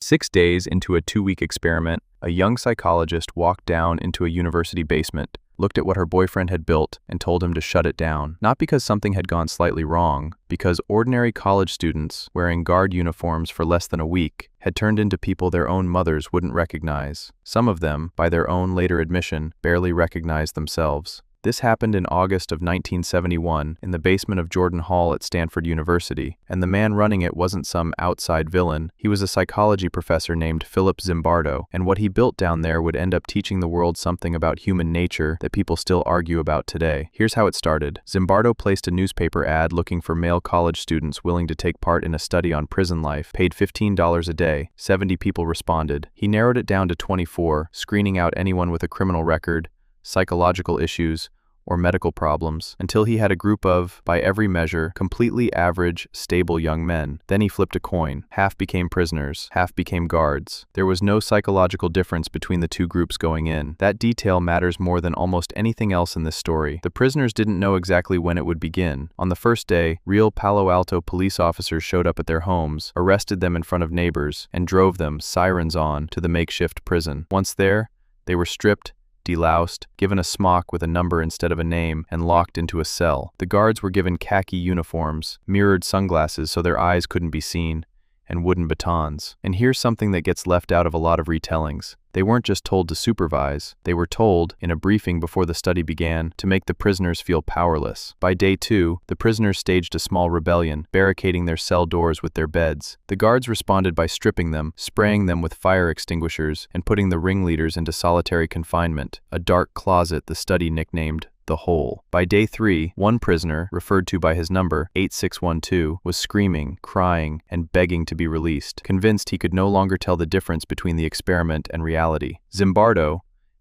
6 days into a 2-week experiment, a young psychologist walked down into a university basement, looked at what her boyfriend had built, and told him to shut it down. Not because something had gone slightly wrong, because ordinary college students, wearing guard uniforms for less than a week, had turned into people their own mothers wouldn't recognize. Some of them, by their own later admission, barely recognized themselves. This happened in August of 1971 in the basement of Jordan Hall at Stanford University, and the man running it wasn't some outside villain. He was a psychology professor named Philip Zimbardo, and what he built down there would end up teaching the world something about human nature that people still argue about today. Here's how it started. Zimbardo placed a newspaper ad looking for male college students willing to take part in a study on prison life, paid $15 a day. 70 people responded. He narrowed it down to 24, screening out anyone with a criminal record, psychological issues, or medical problems, until he had a group of, by every measure, completely average, stable young men. Then he flipped a coin. Half became prisoners, half became guards. There was no psychological difference between the two groups going in. That detail matters more than almost anything else in this story. The prisoners didn't know exactly when it would begin. On the first day, real Palo Alto police officers showed up at their homes, arrested them in front of neighbors, and drove them, sirens on, to the makeshift prison. Once there, they were stripped, deloused, given a smock with a number instead of a name, and locked into a cell. The guards were given khaki uniforms, mirrored sunglasses so their eyes couldn't be seen, and wooden batons. And here's something that gets left out of a lot of retellings. They weren't just told to supervise, they were told, in a briefing before the study began, to make the prisoners feel powerless. By day 2, the prisoners staged a small rebellion, barricading their cell doors with their beds. The guards responded by stripping them, spraying them with fire extinguishers, and putting the ringleaders into solitary confinement, a dark closet the study nicknamed the hole. By day 3, one prisoner, referred to by his number, 8612, was screaming, crying, and begging to be released, convinced he could no longer tell the difference between the experiment and reality. Zimbardo,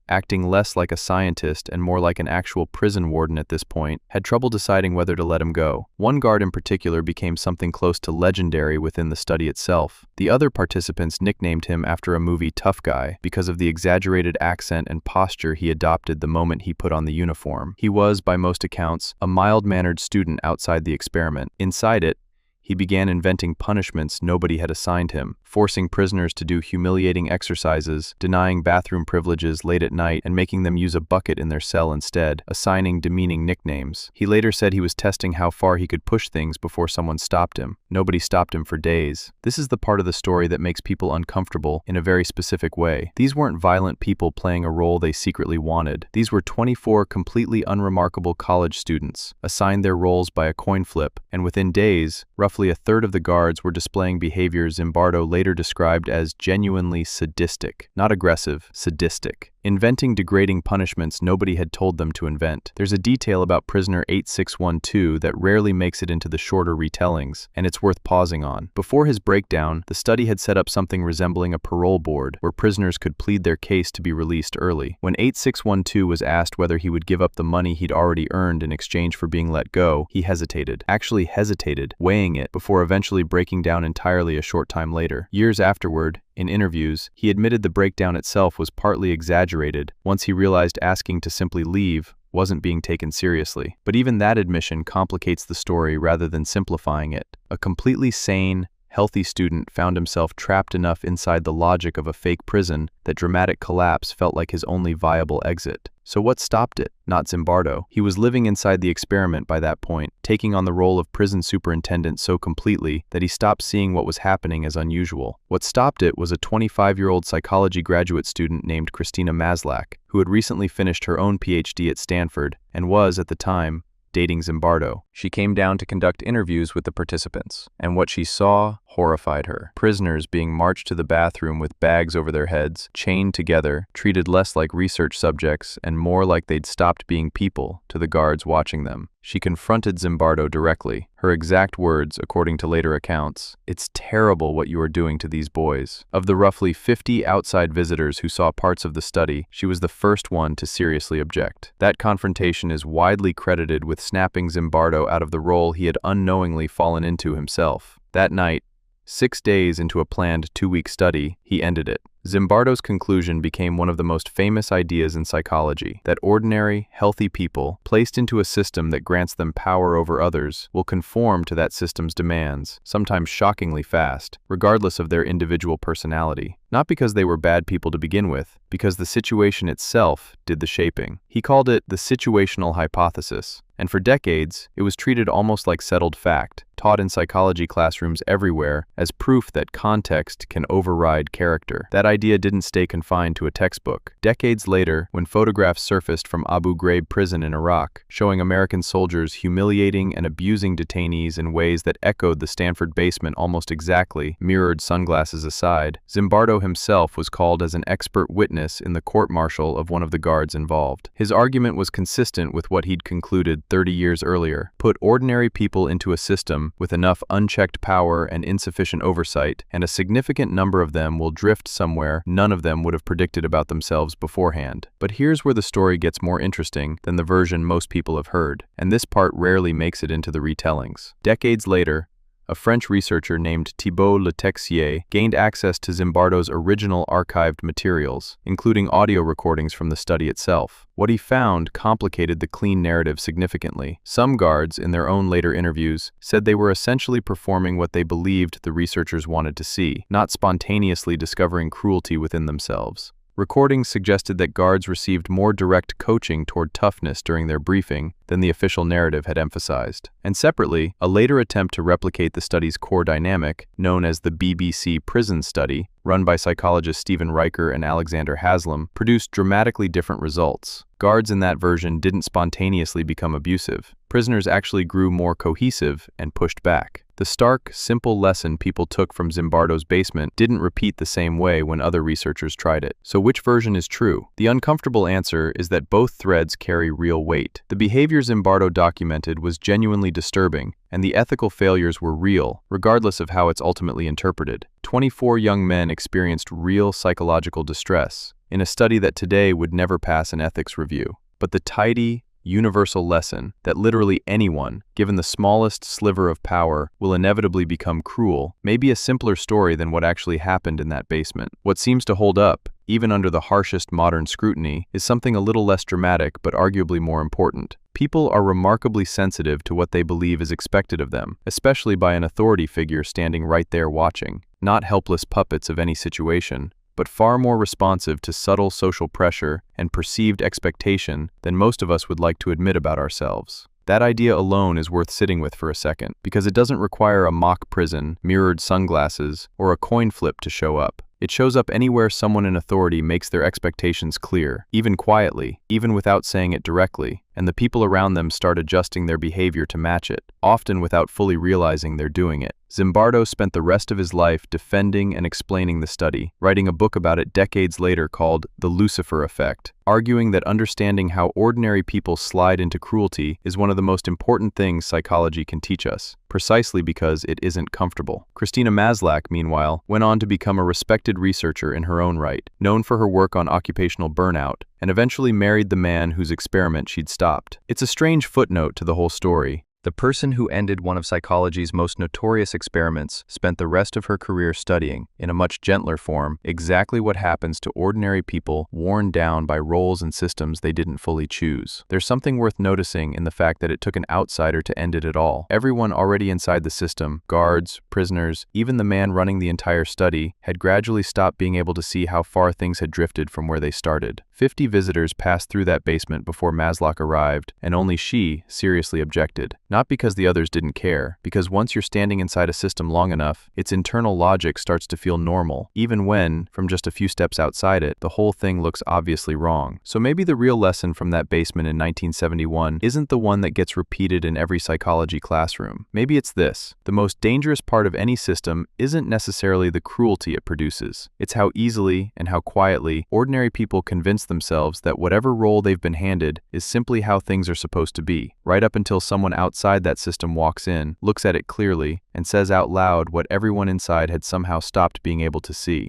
acting less like a scientist and more like an actual prison warden at this point, had trouble deciding whether to let him go. One guard in particular became something close to legendary within the study itself. The other participants nicknamed him after a movie Tough Guy because of the exaggerated accent and posture he adopted the moment he put on the uniform. He was, by most accounts, a mild-mannered student outside the experiment. Inside it, he began inventing punishments nobody had assigned him, forcing prisoners to do humiliating exercises, denying bathroom privileges late at night, and making them use a bucket in their cell instead, assigning demeaning nicknames. He later said he was testing how far he could push things before someone stopped him. Nobody stopped him for days. This is the part of the story that makes people uncomfortable in a very specific way. These weren't violent people playing a role they secretly wanted. These were 24 completely unremarkable college students, assigned their roles by a coin flip, and within days, roughly a third of the guards were displaying behavior Zimbardo later described as genuinely sadistic. Not aggressive, sadistic. Inventing degrading punishments nobody had told them to invent. There's a detail about prisoner 8612 that rarely makes it into the shorter retellings, and it's worth pausing on. Before his breakdown, the study had set up something resembling a parole board, where prisoners could plead their case to be released early. When 8612 was asked whether he would give up the money he'd already earned in exchange for being let go, he hesitated. Actually hesitated, weighing it, before eventually breaking down entirely a short time later. Years afterward, in interviews, he admitted the breakdown itself was partly exaggerated once he realized asking to simply leave wasn't being taken seriously. But even that admission complicates the story rather than simplifying it. A completely sane, healthy student found himself trapped enough inside the logic of a fake prison that dramatic collapse felt like his only viable exit. So what stopped it? Not Zimbardo. He was living inside the experiment by that point, taking on the role of prison superintendent so completely that he stopped seeing what was happening as unusual. What stopped it was a 25-year-old psychology graduate student named Christina Maslach, who had recently finished her own PhD at Stanford and was, at the time, dating Zimbardo. She came down to conduct interviews with the participants, and what she saw horrified her. Prisoners being marched to the bathroom with bags over their heads, chained together, treated less like research subjects and more like they'd stopped being people to the guards watching them. She confronted Zimbardo directly. Her exact words, according to later accounts, "It's terrible what you are doing to these boys." Of the roughly 50 outside visitors who saw parts of the study, she was the first one to seriously object. That confrontation is widely credited with snapping Zimbardo out of the role he had unknowingly fallen into himself. That night, 6 days into a planned 2-week study, he ended it. Zimbardo's conclusion became one of the most famous ideas in psychology, that ordinary, healthy people, placed into a system that grants them power over others, will conform to that system's demands, sometimes shockingly fast, regardless of their individual personality. Not because they were bad people to begin with, because the situation itself did the shaping. He called it the situational hypothesis, and for decades, it was treated almost like settled fact, taught in psychology classrooms everywhere as proof that context can override character. That idea didn't stay confined to a textbook. Decades later, when photographs surfaced from Abu Ghraib prison in Iraq, showing American soldiers humiliating and abusing detainees in ways that echoed the Stanford basement almost exactly, mirrored sunglasses aside, Zimbardo himself was called as an expert witness in the court-martial of one of the guards involved. His argument was consistent with what he'd concluded 30 years earlier. Put ordinary people into a system with enough unchecked power and insufficient oversight, and a significant number of them will drift somewhere none of them would have predicted about themselves beforehand. But here's where the story gets more interesting than the version most people have heard, and this part rarely makes it into the retellings. Decades later, a French researcher named Thibault Le Texier gained access to Zimbardo's original archived materials, including audio recordings from the study itself. What he found complicated the clean narrative significantly. Some guards, in their own later interviews, said they were essentially performing what they believed the researchers wanted to see, not spontaneously discovering cruelty within themselves. Recordings suggested that guards received more direct coaching toward toughness during their briefing than the official narrative had emphasized. And separately, a later attempt to replicate the study's core dynamic, known as the BBC Prison Study, run by psychologists Stephen Riker and Alexander Haslam, produced dramatically different results. Guards in that version didn't spontaneously become abusive. Prisoners actually grew more cohesive and pushed back. The stark, simple lesson people took from Zimbardo's basement didn't repeat the same way when other researchers tried it. So which version is true? The uncomfortable answer is that both threads carry real weight. The behavior Zimbardo documented was genuinely disturbing, and the ethical failures were real, regardless of how it's ultimately interpreted. 24 young men experienced real psychological distress in a study that today would never pass an ethics review. But the tidy, universal lesson that literally anyone, given the smallest sliver of power, will inevitably become cruel, may be a simpler story than what actually happened in that basement. What seems to hold up, even under the harshest modern scrutiny, is something a little less dramatic but arguably more important. People are remarkably sensitive to what they believe is expected of them, especially by an authority figure standing right there watching. Not helpless puppets of any situation, but far more responsive to subtle social pressure and perceived expectation than most of us would like to admit about ourselves. That idea alone is worth sitting with for a second, because it doesn't require a mock prison, mirrored sunglasses, or a coin flip to show up. It shows up anywhere someone in authority makes their expectations clear, even quietly, even without saying it directly, and the people around them start adjusting their behavior to match it, often without fully realizing they're doing it. Zimbardo spent the rest of his life defending and explaining the study, writing a book about it decades later called The Lucifer Effect, arguing that understanding how ordinary people slide into cruelty is one of the most important things psychology can teach us, precisely because it isn't comfortable. Christina Maslach, meanwhile, went on to become a respected researcher in her own right, known for her work on occupational burnout, and eventually married the man whose experiment she'd stopped. It's a strange footnote to the whole story. The person who ended one of psychology's most notorious experiments spent the rest of her career studying, in a much gentler form, exactly what happens to ordinary people worn down by roles and systems they didn't fully choose. There's something worth noticing in the fact that it took an outsider to end it at all. Everyone already inside the system, guards, prisoners, even the man running the entire study, had gradually stopped being able to see how far things had drifted from where they started. 50 visitors passed through that basement before Maslach arrived, and only she seriously objected. Not because the others didn't care, because once you're standing inside a system long enough, its internal logic starts to feel normal, even when, from just a few steps outside it, the whole thing looks obviously wrong. So maybe the real lesson from that basement in 1971 isn't the one that gets repeated in every psychology classroom. Maybe it's this: the most dangerous part of any system isn't necessarily the cruelty it produces. It's how easily and how quietly ordinary people convince themselves that whatever role they've been handed is simply how things are supposed to be, right up until someone outside that system walks in, looks at it clearly, and says out loud what everyone inside had somehow stopped being able to see.